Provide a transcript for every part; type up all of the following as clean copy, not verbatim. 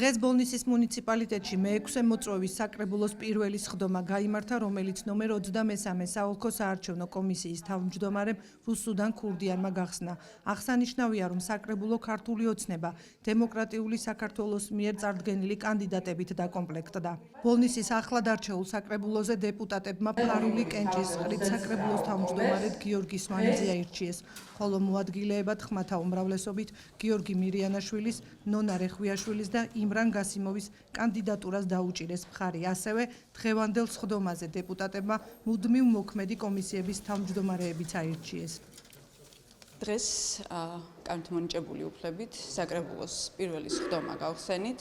დღეს ბოლნისის მუნიციპალიტეტში მე-6 მოწვევის საკრებულოს პირველი სხდომა გაიმართა, რომელიც ნომერ 23 საოლქო საარჩევნო კომისიის თავმჯდომარემ რუსუდან ქურდიანმა გახსნა. აღსანიშნავია, რომ საკრებულო ქართული ოცნება დემოკრატიული საქართველოს მიერ წარდგენილი კანდიდატებით დაკომპლექტდა. ბოლნისის ახლად არჩეულ საკრებულოზე დეპუტატებმა ფარული კენჭისყრით საკრებულოს თავმჯდომარედ გიორგი სვანიძე აირჩიეს, ხოლო მოადგილეებად ხმათა უმრავლესობით გიორგი მირიანაშვილის, ნონა რეხვიაშვილის და იმრან გასიმოვის კანდიდატურას დაუჭირეს მხარი. ასევე დღევანდელ სხდომაზე დეპუტატებმა მუდმივ მოქმედი კომისიების თავმჯდომარეებიც აირჩიეს. დღეს კანთ მონიჭებული უფლებით საკრებულოს პირველი სხდომა გავხსენით.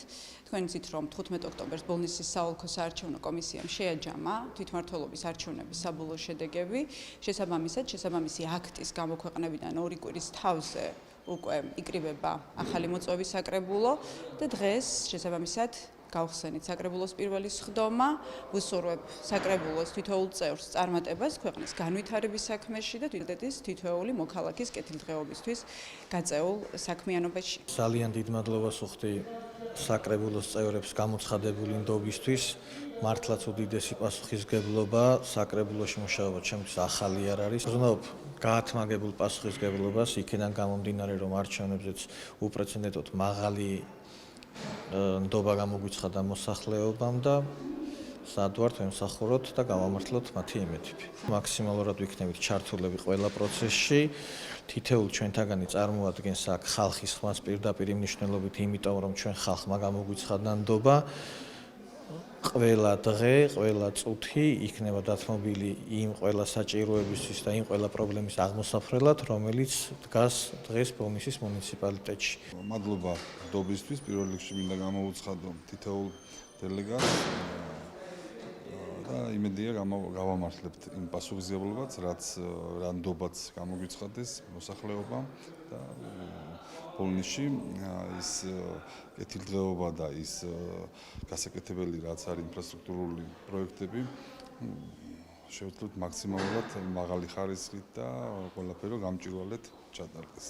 თქვენ იცით, რომ 15 ოქტომბერს ბოლნისის საოლქო საარჩევნო კომისიამ შეაჯამა თვითმმართველობის არჩევნების საბოლოო შედეგები. შესაბამისი აქტის გამოქვეყნებიდან 2 კვირის თავზე უკვე იკრიბება ახალი მოწვევის საკრებულო და დღეს შესაბამისად გავხსენით საკრებულოს პირველი სხდომა. ვუსურვებ საკრებულოს თითოეულ წევრს წარმატებას ქვეყნის განვითარების საქმეში და თითოეული მოქალაქის კეთილდღეობისთვის გაწეულ საქმიანობაში. ძალიან დიდ მადლობას ვუხდი საკრებულოს წევრებს გამოცხადებული ნდობისთვის. მართლაც უდიდესი პასუხისმგებლობა საკრებულოში მუშაობა ჩემთვის ახალი არ არის. ვზნობ გაათმაგებულ პასუხისმგებლობას იქიდან გამომდინარე, რომ არჩევნებზეც უპრეცედენტოდ მაღალი ნდობა გამოგვიცხადა მოსახლეობამ და სადვართ ვემსახუროთ და გავამართლოთ მათი იმედები. მაქსიმალურად ვიქნებით ჩართულები ყველა პროცესში. თითოეულ ჩვენთაგანი წარმოადგენს აქ ხალხის ხმას პირდაპირ მნიშვნელობით, იმიტომ რომ ჩვენ ხალხმა გამოგვიცხადა ნდობა. ყველა დღე, ყველა წუთი იქნება დათმობილი იმ ყველა საჭიროებისთვის და იმ ყველა პრობლემის აღმოსაფრელად, რომელიც დგას დღეს ბოლნისის მუნიციპალიტეტში. მადლობა ნდობისთვის, პირველ რიგში მინდა გამოვუცხადო თითოეულ დელეგატს და იმედია გავამართლებთ იმ პასუხისმგებლობაც, რაც რა ნდობაც გამოგვიცხადეს მოსახლეობამ და ბოლნისში ის კეთილდღეობა და ის გასაკეთებელი რაც არის ინფრასტრუქტურული პროექტები შევძლოთ მაქსიმალურად მაღალი ხარისხით და ყველაფერი გამჭვირვალედ ჩატარდეს.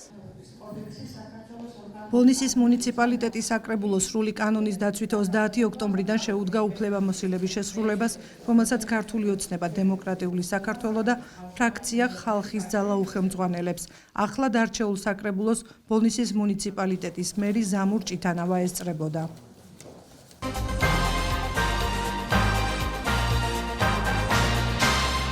ბოლნისის მუნიციპალიტეტის საკრებულოს სრული კანონის დაცვით 30 ოქტომბრიდან შეუდგა უფლებამოსილების შესრულებას, რომელსაც ქართული ოცნება დემოკრატიული საქართველო და ფრაქცია ხალხის ძალა უხელმძღვანელებს. ახლად არჩეულ საკრებულოს ბოლნისის მუნიციპალიტეტის მერი ზამურ ჭიტანავა ესწრებოდა.